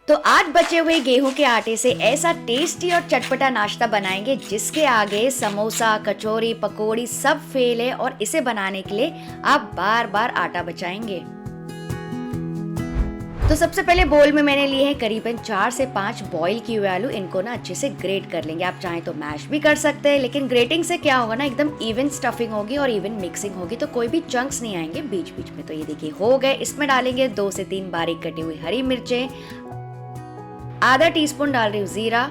तो आज बचे हुए गेहूं के आटे से ऐसा टेस्टी और चटपटा नाश्ता बनाएंगे जिसके आगे समोसा, कचौरी, पकौड़ी सब फेल है और इसे बनाने के लिए आप बार बार आटा बचाएंगे। तो सबसे पहले बोल में मैंने लिए हैं करीबन 4 से 5 बॉईल किए हुए आलू। इनको ना अच्छे से ग्रेट कर लेंगे। आप चाहें तो मैश भी कर सकते हैं, लेकिन ग्रेटिंग से क्या होगा ना, एकदम इवन स्टफिंग होगी और इवन मिक्सिंग होगी, तो कोई भी चंक्स नहीं आएंगे बीच बीच में। तो ये देखिए हो गए। इसमें डालेंगे 2 से 3 बारीक कटी हुई हरी मिर्चें, आधा टीस्पून डाल रही हूँ जीरा,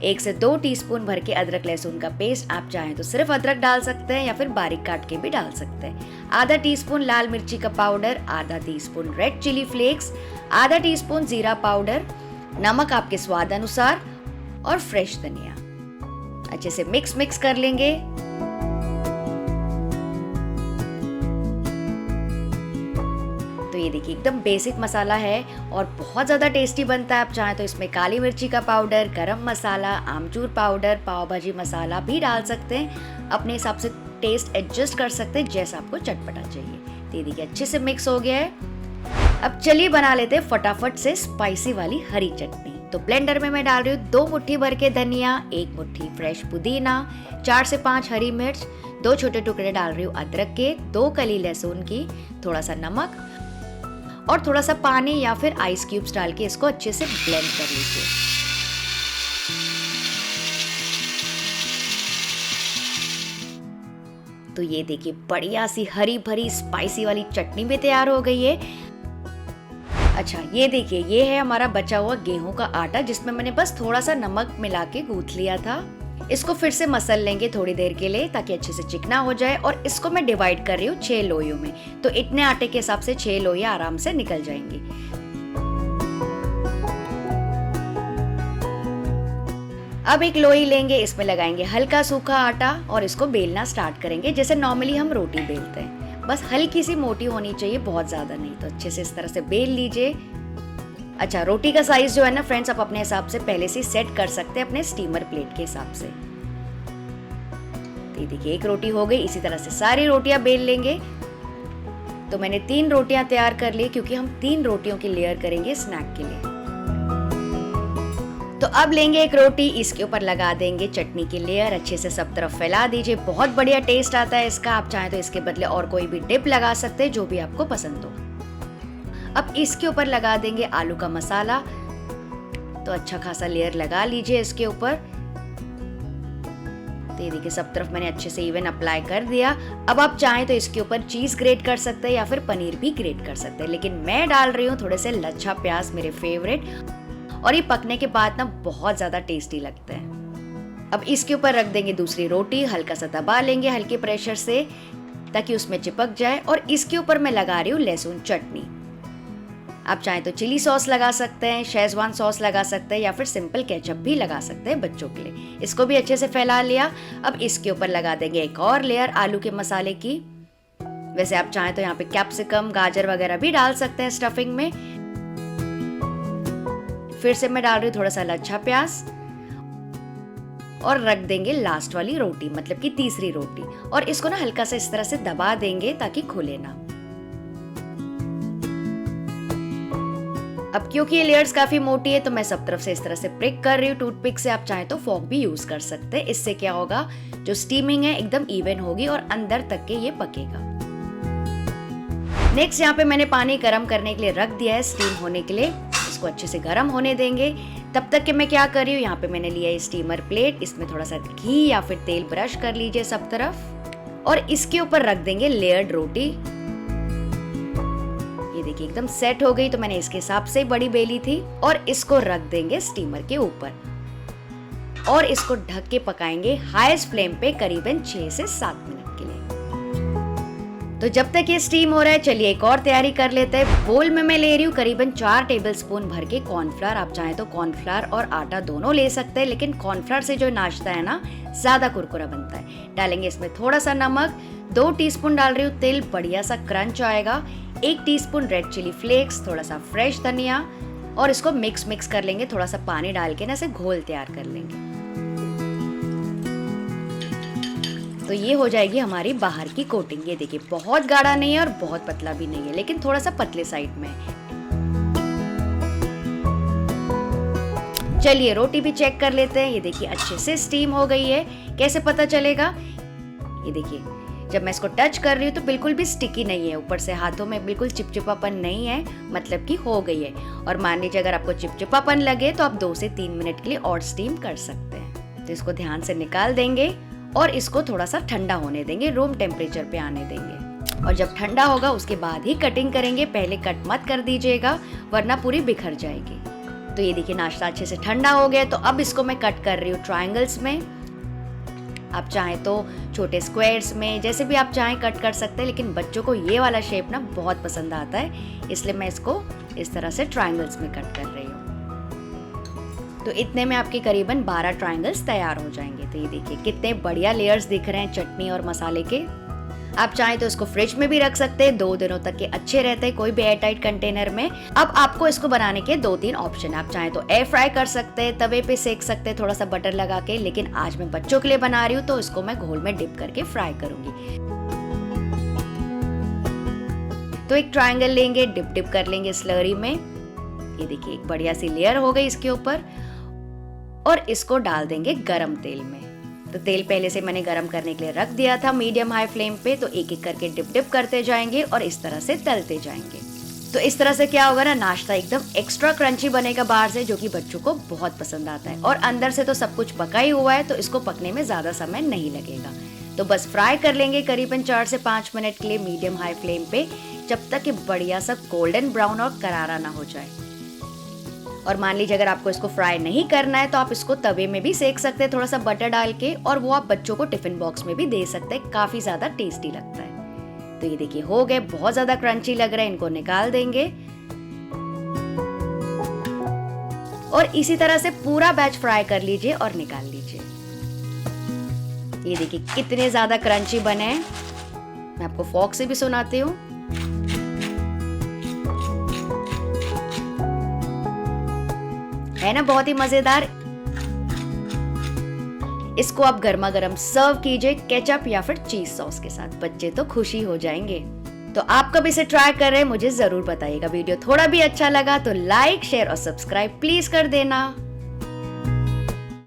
1 से 2 टीस्पून भर के अदरक लहसुन का पेस्ट। आप चाहें तो सिर्फ अदरक डाल सकते हैं या फिर बारीक काट के भी डाल सकते हैं। आधा टीस्पून लाल मिर्ची का पाउडर, आधा टीस्पून रेड चिली फ्लेक्स, आधा टीस्पून जीरा पाउडर, नमक आपके स्वाद अनुसार और फ्रेश धनिया। अच्छे से मिक्स कर लेंगे। तो ये देखिए एकदम बेसिक मसाला है और बहुत ज़्यादा टेस्टी बनता है। आप चाहें तो इसमें काली मिर्ची का पाउडर, गरम मसाला, आमचूर पाउडर, पाव भाजी मसाला भी डाल सकते हैं। अपने हिसाब से टेस्ट एडजस्ट कर सकते हैं जैसा आपको चटपटा चाहिए। तो ये देखिए अच्छे से मिक्स हो गया है। अब चलिए बना लेते हैं फटाफट से स्पाइसी वाली हरी चटनी। तो ब्लेंडर में मैं डाल रही हूँ 2 मुट्ठी भर के धनिया, 1 मुट्ठी फ्रेश पुदीना, 4 से 5 हरी मिर्च, 2 छोटे टुकड़े डाल रही हूँ अदरक के, 2 कली लहसुन की, थोड़ा सा नमक और थोड़ा सा पानी या फिर आइस क्यूब्स डाल के इसको अच्छे से ब्लेंड कर लीजिए। तो ये देखिए बढ़िया सी हरी भरी स्पाइसी वाली चटनी भी तैयार हो गई है। अच्छा ये देखिए, ये है हमारा बचा हुआ गेहूं का आटा जिसमें मैंने बस थोड़ा सा नमक मिला के गूंथ लिया था। इसको फिर से मसल लेंगे थोड़ी देर के लिए ताकि अच्छे से चिकना हो जाए। और इसको मैं डिवाइड कर रही हूँ 6 लोइयों में। तो इतने आटे के हिसाब से 6 लोइयां आराम से निकल जाएंगी। अब एक लोई लेंगे, इसमें लगाएंगे हल्का सूखा आटा और इसको बेलना स्टार्ट करेंगे जैसे नॉर्मली हम रोटी बेलते हैं। बस हल्की सी मोटी होनी चाहिए, बहुत ज्यादा नहीं। तो अच्छे से इस तरह से बेल लीजिए। अच्छा रोटी का साइज जो है ना फ्रेंड्स, आप अपने हिसाब से पहले से सेट कर सकते हैं अपने स्टीमर प्लेट के हिसाब से। तो देखिए एक रोटी हो गई। इसी तरह से सारी रोटियां बेल लेंगे। तो मैंने 3 रोटियां तैयार कर ली क्योंकि हम 3 रोटियों की लेयर करेंगे स्नैक के लिए। तो अब लेंगे एक रोटी, इसके ऊपर लगा देंगे चटनी की लेयर, अच्छे से सब तरफ फैला दीजिए। बहुत बढ़िया टेस्ट आता है इसका। आप चाहें तो इसके बदले और कोई भी डिप लगा सकते हैं जो भी आपको पसंद हो। अब इसके ऊपर लगा देंगे आलू का मसाला। तो अच्छा खासा लेयर लगा लीजिए इसके ऊपर। तो ये देखिए सब तरफ मैंने अच्छे से इवन अप्लाई कर दिया। अब आप चाहें तो इसके ऊपर चीज ग्रेट कर सकते हैं या फिर पनीर भी ग्रेट कर सकते हैं, लेकिन मैं डाल रही हूँ थोड़े से लच्छा प्याज, मेरे फेवरेट। और ये पकने के बाद ना बहुत ज्यादा टेस्टी लगता है। अब इसके ऊपर रख देंगे दूसरी रोटी, हल्का सा दबा लेंगे हल्के प्रेशर से ताकि उसमें चिपक जाए। और इसके ऊपर मैं लगा रही हूँ लहसुन चटनी। आप चाहें तो चिली सॉस लगा सकते हैं, शेजवान सॉस लगा सकते हैं या फिर सिंपल केचप भी लगा सकते हैं बच्चों के लिए। इसको भी अच्छे से फैला लिया। अब इसके ऊपर लगा देंगे एक और लेयर आलू के मसाले की। वैसे आप चाहें तो यहाँ पे कैप्सिकम, गाजर वगैरह भी डाल सकते हैं स्टफिंग में। फिर से मैं डाल रही हूँ थोड़ा सा लच्छा प्याज और रख देंगे लास्ट वाली रोटी, मतलब कि तीसरी रोटी। और इसको ना हल्का सा इस तरह से दबा देंगे ताकि खुले ना। अब क्योंकि ये लेयर्स काफी मोटी है तो मैं सब तरफ से इस तरह से प्रिक कर रही हूँ टूथपिक से। आप चाहें तो फॉर्क भी यूज कर सकते हैं। इससे क्या होगा, जो स्टीमिंग है एकदम इवन होगी और अंदर तक के ये पकेगा। नेक्स्ट यहाँ पे मैंने पानी गर्म करने के लिए रख दिया है स्टीम होने के लिए। इसको अच्छे से गर्म होने देंगे। तब तक के मैं क्या कर रही हूँ, यहाँ पे मैंने लिया है स्टीमर प्लेट। इसमें थोड़ा सा घी या फिर तेल ब्रश कर लीजिए सब तरफ और इसके ऊपर रख देंगे लेयर्ड रोटी। ये देखिए एकदम सेट हो गई। तो मैंने इसके हिसाब से बड़ी बेली थी और इसको रख देंगे स्टीमर के ऊपर और इसको ढक के पकाएंगे हाईएस्ट फ्लेम पे करीबन 6 से 7 मिनट के लिए। तो जब तक ये स्टीम हो रहा है चलिए एक और तैयारी कर लेते हैं। बोल में मैं ले रही हूँ करीबन 4 टेबलस्पून भर के कॉर्नफ्लावर। आप चाहें तो कॉर्नफ्लावर और आटा दोनों ले सकते हैं, लेकिन कॉर्नफ्लावर से जो नाश्ता है ना ज्यादा कुरकुरा बनता है। डालेंगे इसमें थोड़ा सा नमक, 2 टीस्पून डाल रही हूँ तिल, बढ़िया सा क्रंच आएगा, 1 टीस्पून रेड चिली फ्लेक्स, थोड़ा सा फ्रेश धनिया और इसको मिक्स कर लेंगे। थोड़ा सा पानी डाल के ना इसे घोल तैयार कर लेंगे। तो ये हो जाएगी हमारी बाहर की कोटिंग। ये देखिए बहुत गाढ़ा नहीं है और बहुत पतला भी नहीं है, लेकिन थोड़ा सा पतले साइड में है। चलिए रोटी भी चेक कर लेते हैं। ये देखिए अच्छे से स्टीम हो गई है। कैसे पता चलेगा? ये देखिए जब मैं इसको टच कर रही हूँ तो बिल्कुल भी स्टिकी नहीं है, ऊपर से हाथों में बिल्कुल चिपचिपापन नहीं है, मतलब कि हो गई है। और मान लीजिए अगर आपको चिपचिपापन लगे तो आप 2 से 3 मिनट के लिए और स्टीम कर सकते हैं। तो इसको ध्यान से निकाल देंगे और इसको थोड़ा सा ठंडा होने देंगे, रूम टेम्परेचर पे आने देंगे। और जब ठंडा होगा उसके बाद ही कटिंग करेंगे, पहले कट मत कर दीजिएगा वरना पूरी बिखर जाएगी। तो ये देखिए नाश्ता अच्छे से ठंडा हो गया। तो अब इसको मैं कट कर रही हूँ ट्रायंगल्स में। आप चाहें तो छोटे स्क्वायर्स में, जैसे भी आप चाहें कट कर सकते हैं, लेकिन बच्चों को ये वाला शेप ना बहुत पसंद आता है, इसलिए मैं इसको इस तरह से ट्रायंगल्स में कट कर रही हूँ। तो इतने में आपके करीबन 12 ट्रायंगल्स तैयार हो जाएंगे। तो ये देखिए कितने बढ़िया लेयर्स दिख रहे हैं चटनी और मसाले के। आप चाहें तो इसको फ्रिज में भी रख सकते हैं, 2 दिनों तक के अच्छे रहते हैं कोई भी एयर टाइट कंटेनर में। अब आपको इसको बनाने के 2-3 ऑप्शन है। आप चाहें तो एयर फ्राई कर सकते हैं, तवे पे सेक सकते हैं थोड़ा सा बटर लगा के, लेकिन आज मैं बच्चों के लिए बना रही हूँ तो इसको मैं घोल में डिप करके फ्राई करूंगी। तो एक ट्रायंगल लेंगे, डिप कर लेंगे स्लरी में। ये देखिए एक बढ़िया सी लेयर हो गई इसके ऊपर, और इसको डाल देंगे गरम तेल में। तो तेल पहले से मैंने गरम करने के लिए रख दिया था मीडियम हाई फ्लेम पे। तो एक एक करके डिप करते जाएंगे और इस तरह से तलते जाएंगे। तो इस तरह से क्या होगा ना, नाश्ता एकदम एक्स्ट्रा क्रंची बनेगा बाहर से, जो कि बच्चों को बहुत पसंद आता है। और अंदर से तो सब कुछ पका ही हुआ है, तो इसको पकने में ज्यादा समय नहीं लगेगा। तो बस फ्राई कर लेंगे करीबन 4 से 5 मिनट के लिए मीडियम हाई फ्लेम पे, जब तक कि बढ़िया सा गोल्डन ब्राउन और करारा ना हो जाए। और मान लीजिए अगर आपको इसको फ्राई नहीं करना है तो आप इसको तवे में भी सेक सकते हैं थोड़ा सा बटर डाल के, और वो आप बच्चों को टिफिन बॉक्स में भी दे सकते हैं, काफी ज्यादा टेस्टी लगता है। तो ये देखिए हो गए, बहुत ज्यादा क्रंची लग रहा है, इनको निकाल देंगे। और इसी तरह से पूरा बैच फ्राई कर लीजिए और निकाल लीजिए। ये देखिए कितने ज्यादा क्रंची बने हैं। मैं आपको फॉक से भी सुनाती हूँ। है ना बहुत ही मजेदार। इसको आप गर्मा गर्म सर्व कीजिए केचप या फिर चीज सॉस के साथ, बच्चे तो खुशी हो जाएंगे। तो आप कब इसे ट्राई कर रहे हैं मुझे जरूर बताइएगा। वीडियो थोड़ा भी अच्छा लगा तो लाइक, शेयर और सब्सक्राइब प्लीज कर देना।